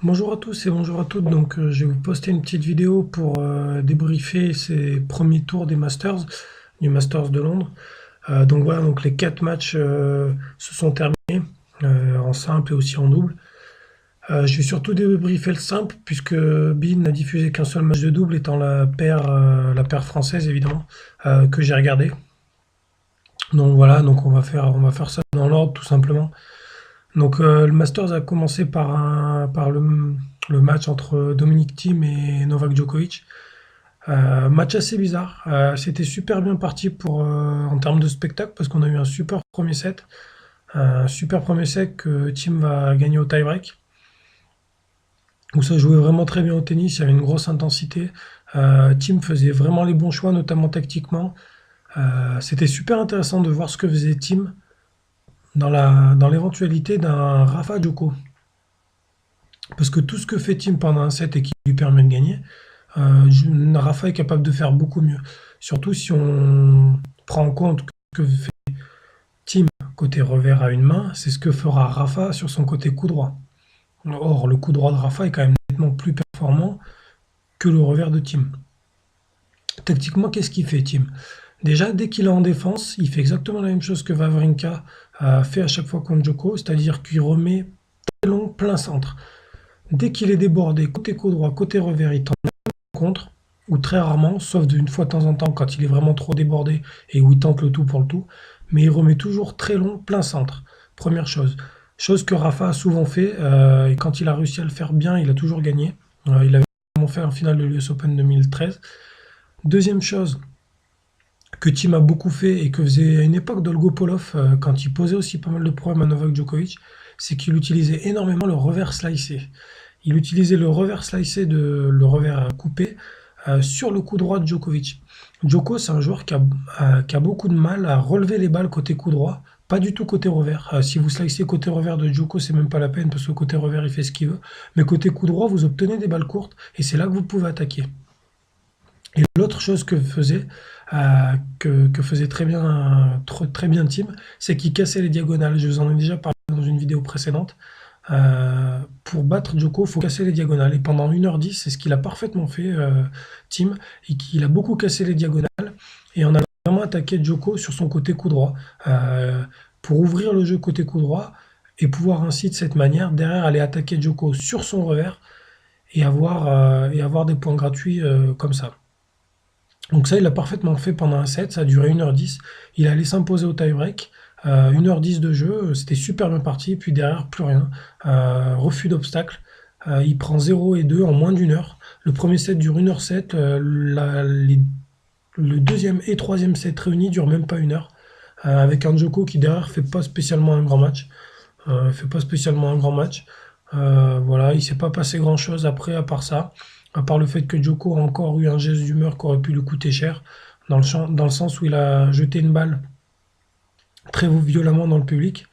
Bonjour à tous et bonjour à toutes. Donc, je vais vous poster une petite vidéo pour débriefer ces premiers tours des Masters, du Masters de Londres. Donc voilà, donc les 4 matchs se sont terminés en simple et aussi en double. Je vais surtout débriefer le simple puisque Bean n'a diffusé qu'un seul match de double, étant la paire française évidemment que j'ai regardé. Donc voilà, donc on va faire ça dans l'ordre tout simplement. Donc le Masters a commencé par le match entre Dominic Thiem et Novak Djokovic. Match assez bizarre. C'était super bien parti en termes de spectacle parce qu'on a eu un super premier set. Un super premier set que Thiem va gagner au tie-break. Où ça jouait vraiment très bien au tennis, il y avait une grosse intensité. Thiem faisait vraiment les bons choix, notamment tactiquement. C'était super intéressant de voir ce que faisait Thiem dans l'éventualité d'un Rafa Djoko. Parce que tout ce que fait Thiem pendant un set et qui lui permet de gagner, Rafa est capable de faire beaucoup mieux. Surtout si on prend en compte que fait Thiem côté revers à une main, c'est ce que fera Rafa sur son côté coup droit. Or, le coup droit de Rafa est quand même nettement plus performant que le revers de Thiem. Tactiquement, qu'est-ce qu'il fait Thiem? Déjà, dès qu'il est en défense, il fait exactement la même chose que Wawrinka a fait à chaque fois contre Djoko, c'est-à-dire qu'il remet très long plein centre. Dès qu'il est débordé, côté coup droit, côté revers, il tente contre, ou très rarement, sauf une fois de temps en temps quand il est vraiment trop débordé et où il tente le tout pour le tout, mais il remet toujours très long, plein centre. Première chose. Chose que Rafa a souvent fait, et quand il a réussi à le faire bien, il a toujours gagné. Il avait fait en finale de l'US Open 2013. Deuxième chose que Thiem a beaucoup fait et que faisait à une époque Dolgopolov, quand il posait aussi pas mal de problèmes à Novak Djokovic, c'est qu'il utilisait énormément le revers slicé. Il utilisait le revers coupé sur le coup droit de Djokovic. Djoko, c'est un joueur qui a beaucoup de mal à relever les balles côté coup droit, pas du tout côté revers. Si vous slicez côté revers de Djoko, c'est même pas la peine parce que côté revers, il fait ce qu'il veut. Mais côté coup droit, vous obtenez des balles courtes et c'est là que vous pouvez attaquer. Et l'autre chose que faisait très bien Thiem, c'est qu'il cassait les diagonales. Je vous en ai déjà parlé dans une vidéo précédente. Pour battre Djoko, il faut casser les diagonales. Et pendant 1h10, c'est ce qu'il a parfaitement fait, Thiem, et qu'il a beaucoup cassé les diagonales. Et on a vraiment attaqué Djoko sur son côté coup droit, pour ouvrir le jeu côté coup droit, et pouvoir ainsi, de cette manière, derrière, aller attaquer Djoko sur son revers, et avoir des points gratuits comme ça. Donc ça, il l'a parfaitement fait pendant un set, ça a duré 1h10. Il allait s'imposer au tie-break. 1h10 de jeu, c'était super bien parti, puis derrière, plus rien. Refus d'obstacle. Il prend 0 et 2 en moins d'une heure. Le premier set dure 1h07. Le deuxième et troisième set réunis durent même pas 1 heure. Avec un Djoko qui derrière fait pas spécialement un grand match. Fait pas spécialement un grand match. Voilà, il s'est pas passé grand chose après à part ça. À part le fait que Djoko a encore eu un geste d'humeur qui aurait pu lui coûter cher, dans le sens où il a jeté une balle très violemment dans le public,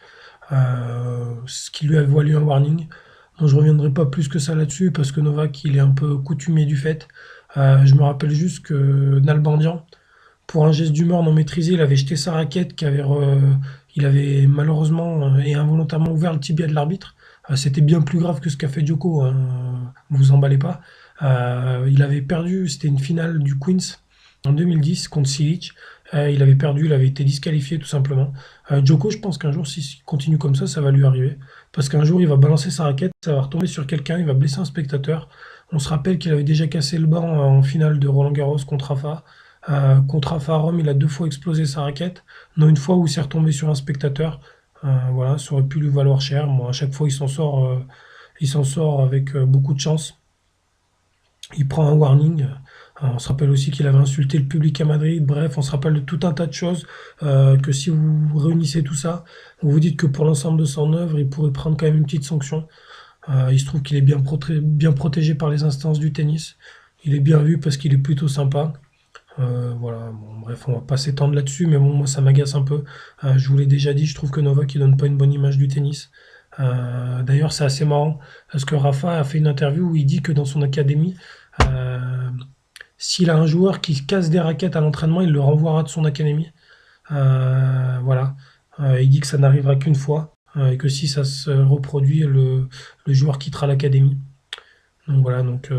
ce qui lui a valu un warning. Donc je reviendrai pas plus que ça là-dessus parce que Novak il est un peu coutumier du fait. Je me rappelle juste que Nalbandian, pour un geste d'humeur non maîtrisé, il avait jeté sa raquette il avait malheureusement et involontairement ouvert le tibia de l'arbitre. C'était bien plus grave que ce qu'a fait Djoko, hein, vous emballez pas. Il avait perdu, c'était une finale du Queens en 2010 contre Silic. Il avait perdu, il avait été disqualifié tout simplement. Djoko, je pense qu'un jour, s'il continue comme ça va lui arriver. Parce qu'un jour, il va balancer sa raquette, ça va retomber sur quelqu'un, il va blesser un spectateur. On se rappelle qu'il avait déjà cassé le banc en finale de Roland Garros contre Rafa. Contre Rafa à Rome, il a 2 fois explosé sa raquette, non une fois où il s'est retombé sur un spectateur. Voilà, ça aurait pu lui valoir cher. Moi, à chaque fois, il s'en sort avec beaucoup de chance. Il prend un warning. On se rappelle aussi qu'il avait insulté le public à Madrid. Bref, on se rappelle de tout un tas de choses, que si vous réunissez tout ça, vous vous dites que pour l'ensemble de son œuvre, il pourrait prendre quand même une petite sanction. Il se trouve qu'il est bien protégé par les instances du tennis. Il est bien vu parce qu'il est plutôt sympa. Voilà, bon, bref, on va pas s'étendre là-dessus, mais bon, moi ça m'agace un peu. Je vous l'ai déjà dit, je trouve que Novak il donne pas une bonne image du tennis. D'ailleurs, c'est assez marrant parce que Rafa a fait une interview où il dit que dans son académie, euh, s'il a un joueur qui casse des raquettes à l'entraînement, il le renvoiera de son académie. Voilà. Il dit que ça n'arrivera qu'une fois, et que si ça se reproduit, le joueur quittera l'académie. Donc voilà, donc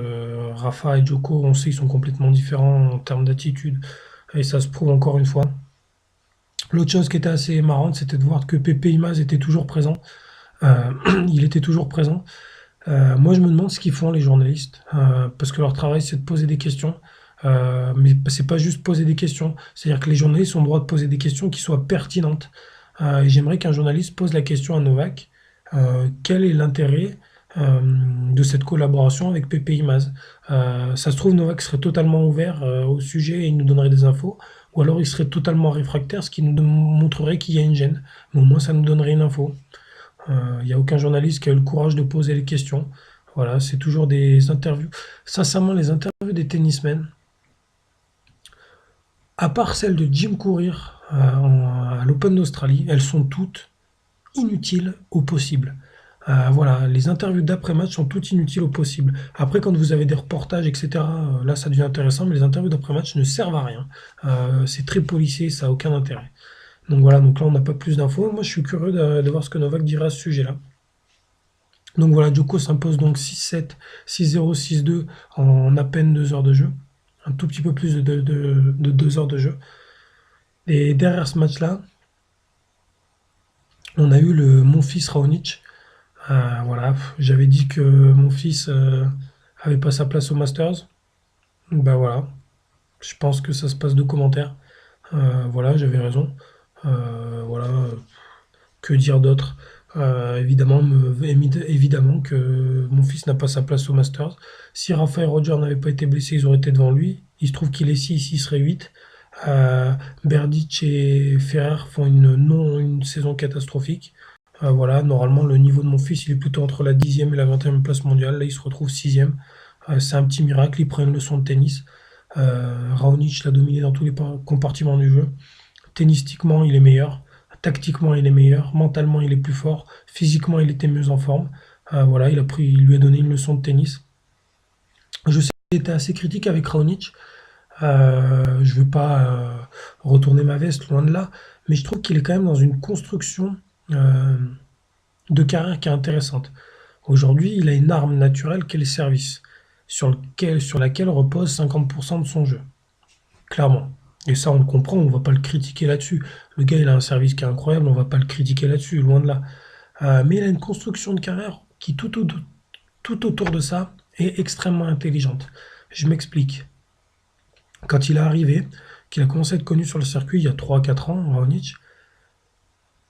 Rafa et Djoko, on sait qu'ils sont complètement différents en termes d'attitude, et ça se prouve encore une fois. L'autre chose qui était assez marrante, c'était de voir que Pepe Imaz était toujours présent. Euh, il était toujours présent. Moi, je me demande ce qu'ils font les journalistes, parce que leur travail, c'est de poser des questions. Mais c'est pas juste poser des questions. C'est-à-dire que les journalistes ont le droit de poser des questions qui soient pertinentes. Et j'aimerais qu'un journaliste pose la question à Novak, quel est l'intérêt de cette collaboration avec Pepe Imaz? Ça se trouve, Novak serait totalement ouvert au sujet et il nous donnerait des infos, ou alors il serait totalement réfractaire, ce qui nous montrerait qu'il y a une gêne. Mais au moins, ça nous donnerait une info. Il n'y a aucun journaliste qui a eu le courage de poser les questions. Voilà, c'est toujours des interviews. Sincèrement, les interviews des tennismen, à part celle de Jim Courier à l'Open d'Australie, elles sont toutes inutiles au possible. Voilà, les interviews d'après-match sont toutes inutiles au possible. Après, quand vous avez des reportages, etc., là, ça devient intéressant, mais les interviews d'après-match ne servent à rien. C'est très policé, ça n'a aucun intérêt. Donc voilà, donc là, on n'a pas plus d'infos. Moi, je suis curieux de voir ce que Novak dira à ce sujet-là. Donc voilà, Djoko s'impose donc 6-7, 6-0, 6-2 en à peine 2 heures de jeu. Un tout petit peu plus de 2 heures de jeu. Et derrière ce match-là, on a eu le Monfils Raonic. Voilà, j'avais dit que mon fils avait pas sa place au Masters. Ben voilà, je pense que ça se passe de commentaires. Voilà, j'avais raison. Voilà, que dire d'autre? Évidemment, évidemment que mon fils n'a pas sa place au Masters. Si Rafael Roger n'avait pas été blessé, ils auraient été devant lui. Il se trouve qu'il est 6, il serait 8. Berdych et Ferrer font une saison catastrophique. Voilà, normalement, le niveau de mon fils, il est plutôt entre la 10e et la 20e place mondiale. Là, il se retrouve 6e. C'est un petit miracle, il prend une leçon de tennis. Raonic l'a dominé dans tous les compartiments du jeu. Tennistiquement, il est meilleur. Tactiquement, il est meilleur. Mentalement, il est plus fort. Physiquement, il était mieux en forme. Voilà, il lui a donné une leçon de tennis. Je sais qu'il était assez critique avec Raonic. Je ne veux pas retourner ma veste, loin de là. Mais je trouve qu'il est quand même dans une construction euh, de carrière qui est intéressante. Aujourd'hui, il a une arme naturelle qui est le service, sur laquelle repose 50% de son jeu. Clairement. Et ça, on le comprend, on ne va pas le critiquer là-dessus. Le gars, il a un service qui est incroyable, on ne va pas le critiquer là-dessus, loin de là. Mais il a une construction de carrière qui, tout autour de ça, est extrêmement intelligente. Je m'explique. Quand il est arrivé, qu'il a commencé à être connu sur le circuit il y a 3 4 ans, Raonic,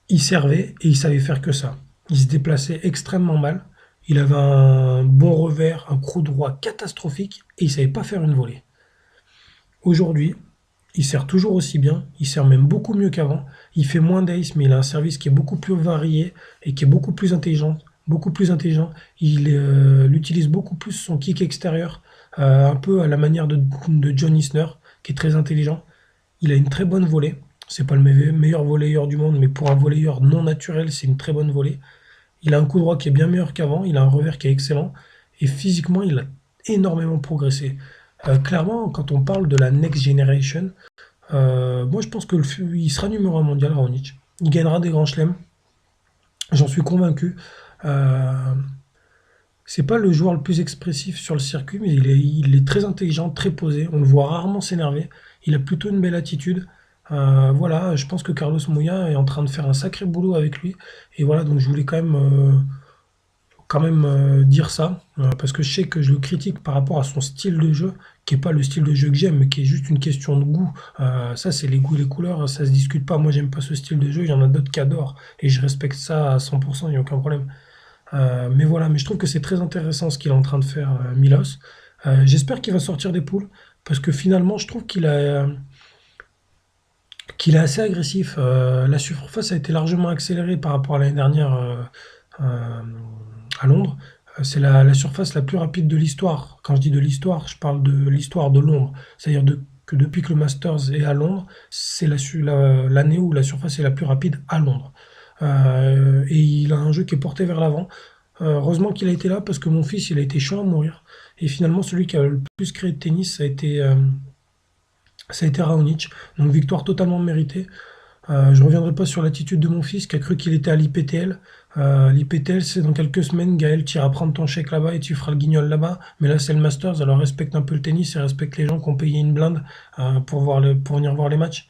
il servait et il savait faire que ça. Il se déplaçait extrêmement mal. Il avait un bon revers, un croc droit catastrophique et il savait pas faire une volée. Aujourd'hui, il sert toujours aussi bien, il sert même beaucoup mieux qu'avant. Il fait moins d'ace, mais il a un service qui est beaucoup plus varié et qui est beaucoup plus intelligent. Beaucoup plus intelligent. Il utilise beaucoup plus son kick extérieur, un peu à la manière de John Isner, qui est très intelligent. Il a une très bonne volée. C'est pas le meilleur volleyeur du monde, mais pour un volleyeur non naturel, c'est une très bonne volée. Il a un coup droit qui est bien meilleur qu'avant, il a un revers qui est excellent, et physiquement, il a énormément progressé. Clairement, quand on parle de la next generation, moi je pense que il sera numéro 1 mondial, Raonic. Il gagnera des grands chelems, j'en suis convaincu. Euh, c'est pas le joueur le plus expressif sur le circuit, mais il est très intelligent, très posé. On le voit rarement s'énerver. Il a plutôt une belle attitude. Voilà, je pense que Carlos Moya est en train de faire un sacré boulot avec lui. Et voilà, donc je voulais quand même dire ça, parce que je sais que je le critique par rapport à son style de jeu, qui n'est pas le style de jeu que j'aime, mais qui est juste une question de goût. Ça, c'est les goûts et les couleurs, ça se discute pas. Moi, j'aime pas ce style de jeu, il y en a d'autres qui adorent, et je respecte ça à 100%, il n'y a aucun problème. Mais voilà, mais je trouve que c'est très intéressant ce qu'il est en train de faire, Milos. J'espère qu'il va sortir des poules, parce que finalement, je trouve qu'il est assez agressif. La surface a été largement accélérée par rapport à l'année dernière euh, à Londres. C'est la surface la plus rapide de l'histoire. Quand je dis de l'histoire, je parle de l'histoire de Londres. C'est-à-dire que depuis que le Masters est à Londres, c'est l'année où la surface est la plus rapide à Londres. Et il a un jeu qui est porté vers l'avant. Heureusement qu'il a été là parce que mon fils, il a été chaud à mourir. Et finalement, celui qui a le plus créé de tennis, ça a été Raonic. Donc victoire totalement méritée. Je ne reviendrai pas sur l'attitude de mon fils qui a cru qu'il était à l'IPTL. L'IPTL, c'est dans quelques semaines, Gaël, tu iras prendre ton chèque là-bas et tu feras le guignol là-bas. Mais là, c'est le Masters, alors respecte un peu le tennis et respecte les gens qui ont payé une blinde pour venir voir les matchs.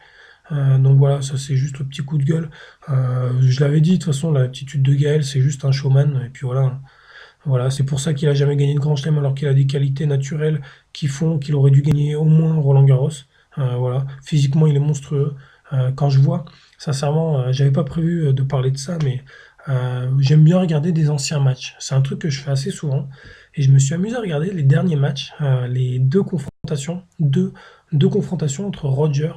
Donc voilà, ça c'est juste le petit coup de gueule. Je l'avais dit, de toute façon, l'attitude de Gaël, c'est juste un showman. Et puis voilà, voilà, c'est pour ça qu'il a jamais gagné de Grand Chelem alors qu'il a des qualités naturelles qui font qu'il aurait dû gagner au moins Roland Garros. Voilà, physiquement il est monstrueux. Quand je vois, sincèrement, j'avais pas prévu de parler de ça, mais j'aime bien regarder des anciens matchs. C'est un truc que je fais assez souvent et je me suis amusé à regarder les derniers matchs, les deux confrontations entre Roger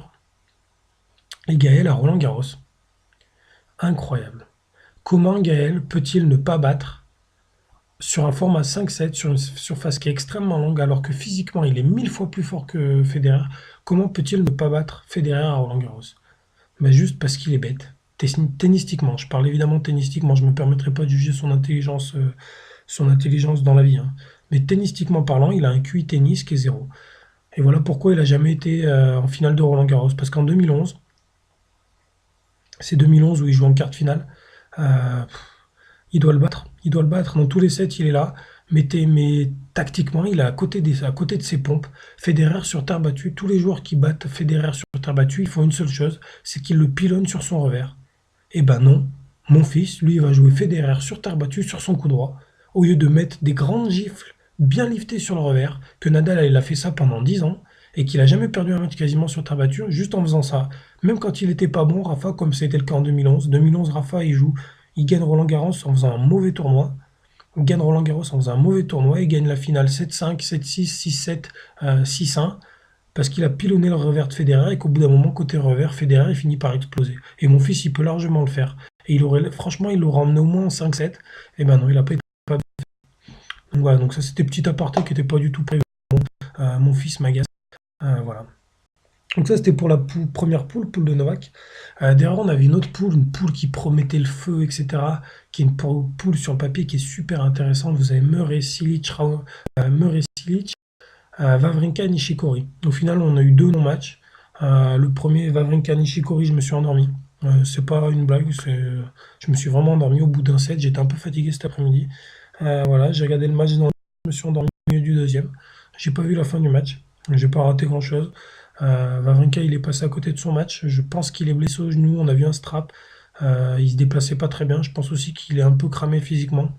et Gaël à Roland Garros. Incroyable. Comment Gaël peut-il ne pas battre sur un format 5-7, sur une surface qui est extrêmement longue, alors que physiquement il est 1000 fois plus fort que Federer, comment peut-il ne pas battre Federer à Roland-Garros? Ben juste parce qu'il est bête. Tennistiquement, je parle évidemment tennistiquement, je ne me permettrai pas de juger son intelligence dans la vie, hein. Mais tennistiquement parlant, il a un QI tennis qui est zéro. Et voilà pourquoi il n'a jamais été en finale de Roland-Garros. Parce qu'en 2011, c'est 2011 où il joue en quart de finale, euh, il doit le battre. Il doit le battre. Dans tous les sets, il est là. Mais tactiquement, il est à côté de ses pompes. Federer sur terre battue, tous les joueurs qui battent Federer sur terre battue, ils font une seule chose, c'est qu'ils le pilonnent sur son revers. Eh ben non, mon fils, lui, il va jouer Federer sur terre battue, sur son coup droit, au lieu de mettre des grandes gifles bien liftées sur le revers, que Nadal, il a fait ça pendant 10 ans, et qu'il a jamais perdu un match quasiment sur terre battue, juste en faisant ça. Même quand il était pas bon, Rafa, comme c'était le cas en 2011. 2011, Rafa, il gagne Roland Garros en faisant un mauvais tournoi. Il gagne Roland Garros en faisant un mauvais tournoi. Il gagne la finale 7-5, 7-6, 6-7, 6-1. Parce qu'il a pilonné le revers de Federer et qu'au bout d'un moment, côté revers, Federer, il finit par exploser. Et mon fils, il peut largement le faire. Et franchement, il l'aurait emmené au moins en 5-7. Et ben non, il a pas été capable. Donc voilà, donc ça c'était petit aparté qui n'était pas du tout prévu. Mon fils m'agace. Voilà. Donc ça, c'était pour la première poule de Novak. Derrière, on avait une poule qui promettait le feu, etc. Qui est une poule sur le papier qui est super intéressante. Vous avez Murray, Silic, Wawrinka, Nishikori. Au final, on a eu deux non-matchs. Le premier, Wawrinka, Nishikori, je me suis endormi. C'est pas une blague, je me suis vraiment endormi au bout d'un set. J'étais un peu fatigué cet après-midi. Voilà, j'ai regardé le match je me suis endormi au milieu du deuxième. J'ai pas vu la fin du match. J'ai pas raté grand-chose. Wawrinka, il est passé à côté de son match. Je pense qu'il est blessé au genou. On a vu un strap. Il se déplaçait pas très bien. Je pense aussi qu'il est un peu cramé physiquement.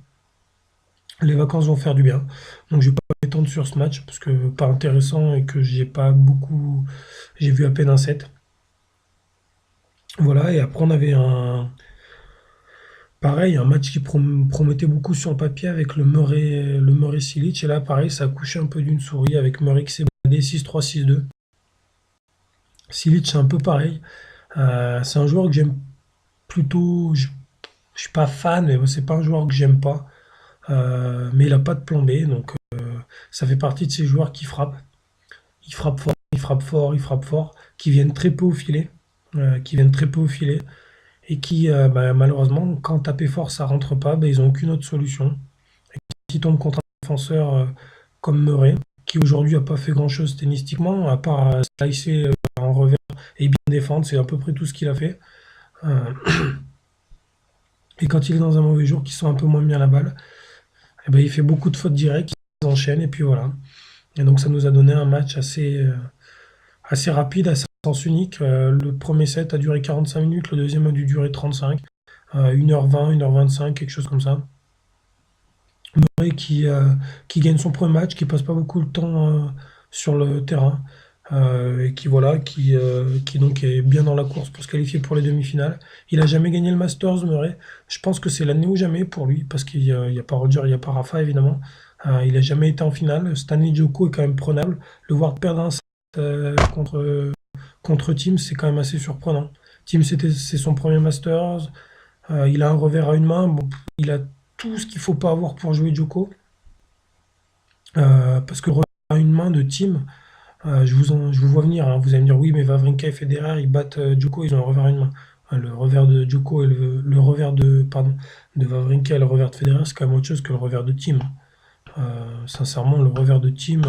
Les vacances vont faire du bien. Donc je vais pas m'étendre sur ce match parce que pas intéressant et que j'ai pas beaucoup. J'ai vu à peine un set. Voilà, et après on avait pareil, un match qui promettait beaucoup sur le papier avec le Murray Silic. Et là, pareil, ça a couché un peu d'une souris avec Murray qui s'est baladé 6-3, 6-2. Silic, c'est un peu pareil. C'est un joueur que j'aime plutôt. Je suis pas fan, mais c'est pas un joueur que j'aime pas. Mais il a pas de plan B, donc ça fait partie de ces joueurs qui frappent. Ils frappent fort, ils frappent fort, ils frappent fort, qui viennent très peu au filet, et qui, bah, malheureusement, quand taper fort ça rentre pas, bah, ils ont aucune autre solution. Et quand ils tombent contre un défenseur comme Murray, qui aujourd'hui a pas fait grand-chose tennistiquement, à part slicer en revers et bien défendre, c'est à peu près tout ce qu'il a fait. Euh, et quand il est dans un mauvais jour, qui sont un peu moins bien à la balle, eh ben, il fait beaucoup de fautes directes, il enchaîne, et puis voilà. Et donc ça nous a donné un match assez rapide, assez à sens unique. Le premier set a duré 45 minutes, le deuxième a dû durer 35, 1h20, 1h25, quelque chose comme ça. Murray qui gagne son premier match, qui passe pas beaucoup de temps sur le terrain, et qui voilà, qui donc est bien dans la course pour se qualifier pour les demi-finales. Il a jamais gagné le Masters, Murray. Je pense que c'est l'année ou jamais pour lui, parce qu'il y a pas Roger, il n'y a pas Rafa évidemment. Il a jamais été en finale. Stanley Djoko est quand même prenable. Le voir perdre un set contre Tim, c'est quand même assez surprenant. Tim, c'est son premier Masters. Il a un revers à une main. Bon, il a tout ce qu'il faut pas avoir pour jouer Djoko. Parce que le revers à une main de Tim, je vous vois venir, hein. Vous allez me dire, oui, mais Wawrinka et Federer, ils battent Djoko, ils ont un revers à une main. Le revers de Djoko et le revers de Wawrinka et le revers de Federer, c'est quand même autre chose que le revers de Tim. Sincèrement, le revers de Tim,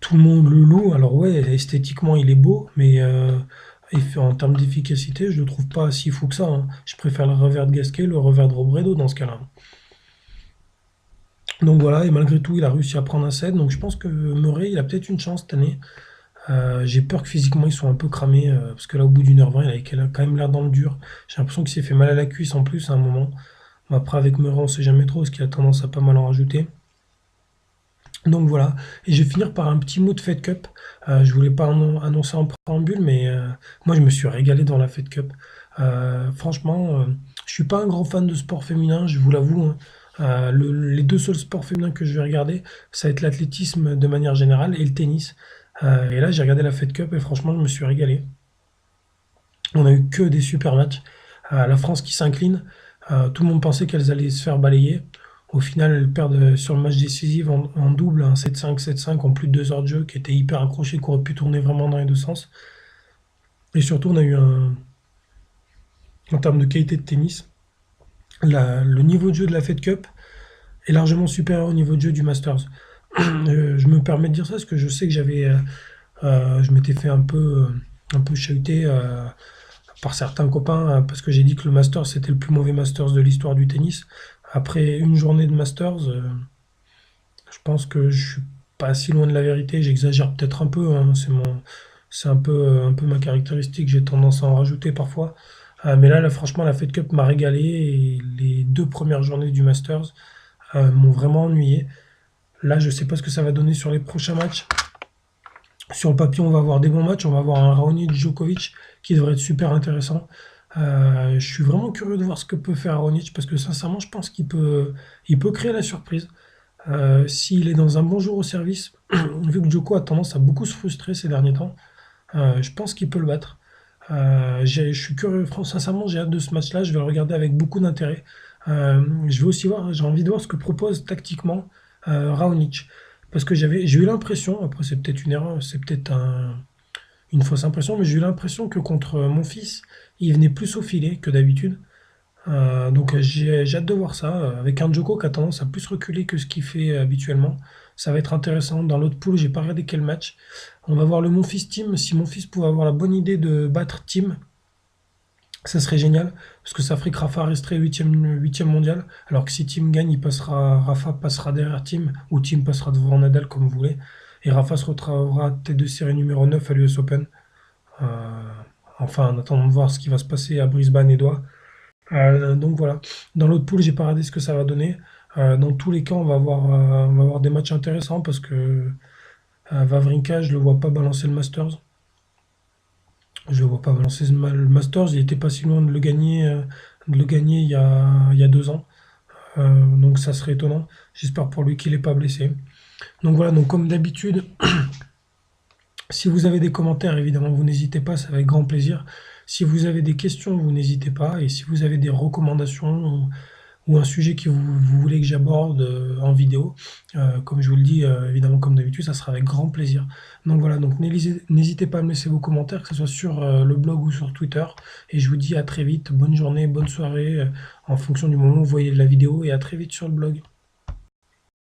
tout le monde le loue. Alors ouais, esthétiquement, il est beau, mais En termes d'efficacité, je le trouve pas si fou que ça, hein. Je préfère le revers de Gasquet, le revers de Robredo dans ce cas-là. Donc voilà, et malgré tout, il a réussi à prendre un set. Donc je pense que Murray, il a peut-être une chance cette année. J'ai peur que physiquement, ils soient un peu cramés, parce que là, au bout d'une heure 20, il a quand même l'air dans le dur. J'ai l'impression qu'il s'est fait mal à la cuisse en plus à un moment. Bon, après, avec Murray, on sait jamais trop, parce qu'il a tendance à pas mal en rajouter. Donc voilà, et je vais finir par un petit mot de Fed Cup. Je voulais pas annoncer en préambule, mais moi je me suis régalé dans la Fed Cup. Franchement, je suis pas un grand fan de sport féminin, je vous l'avoue, hein. Les deux seuls sports féminins que je vais regarder, ça va être l'athlétisme de manière générale et le tennis. Et là, j'ai regardé la Fed Cup et franchement, je me suis régalé. On a eu que des super matchs. La France qui s'incline. Tout le monde pensait qu'elles allaient se faire balayer. Au final, elles perdent sur le match décisif en double, un 7-5, 7-5 en plus de 2 heures de jeu, qui était hyper accroché, qui aurait pu tourner vraiment dans les deux sens. Et surtout, on a eu en termes de qualité de tennis, le niveau de jeu de la Fed Cup est largement supérieur au niveau de jeu du Masters. Je me permets de dire ça parce que je sais que je m'étais fait un peu chahuter par certains copains parce que j'ai dit que le Masters c'était le plus mauvais Masters de l'histoire du tennis. Après une journée de Masters, je pense que je suis pas si loin de la vérité. J'exagère peut-être un peu, hein, c'est un peu ma caractéristique. J'ai tendance à en rajouter parfois. Mais là, franchement, la Fed Cup m'a régalé et les 2 premières journées du Masters m'ont vraiment ennuyé. Là, je sais pas ce que ça va donner sur les prochains matchs. Sur le papier, on va avoir des bons matchs. On va avoir un Raonic Djokovic qui devrait être super intéressant. Je suis vraiment curieux de voir ce que peut faire Raonic parce que sincèrement, je pense qu'il peut créer la surprise. S'il est dans un bon jour au service, vu que Djoko a tendance à beaucoup se frustrer ces derniers temps, je pense qu'il peut le battre. Je suis curieux, sincèrement, j'ai hâte de ce match-là. Je vais le regarder avec beaucoup d'intérêt. Je vais aussi voir, j'ai envie de voir ce que propose tactiquement Raonic. Parce que j'ai eu l'impression, après c'est peut-être une erreur, c'est peut-être une fausse impression, mais j'ai eu l'impression que contre mon fils, il venait plus au filet que d'habitude. Donc j'ai hâte de voir ça. Avec un Djoko qui a tendance à plus reculer que ce qu'il fait habituellement. Ça va être intéressant. Dans l'autre poule, j'ai pas regardé quel match. On va voir le Monfils Team. Si mon fils pouvait avoir la bonne idée de battre Team, ça serait génial. Parce que ça ferait que Rafa resterait huitième mondial. Alors que si Team gagne, Rafa passera derrière Team. Ou Team passera devant Nadal comme vous voulez. Et Rafa se retrouvera tête de série numéro 9 à l'US Open. Euh, enfin, en attendant de voir ce qui va se passer à Brisbane et Doha. Donc voilà. Dans l'autre poule, j'ai pas regardé ce que ça va donner. Dans tous les cas, on va avoir des matchs intéressants parce que Wawrinka, je le vois pas balancer le Masters. Je le vois pas balancer le Masters. Il était pas si loin de le gagner il y a 2 ans. Donc ça serait étonnant. J'espère pour lui qu'il est pas blessé. Donc voilà. Donc comme d'habitude, si vous avez des commentaires, évidemment, vous n'hésitez pas, c'est avec grand plaisir. Si vous avez des questions, vous n'hésitez pas. Et si vous avez des recommandations ou un sujet que vous voulez que j'aborde en vidéo, comme je vous le dis, évidemment, comme d'habitude, ça sera avec grand plaisir. Donc voilà, donc n'hésitez pas à me laisser vos commentaires, que ce soit sur le blog ou sur Twitter. Et je vous dis à très vite. Bonne journée, bonne soirée, en fonction du moment où vous voyez la vidéo. Et à très vite sur le blog.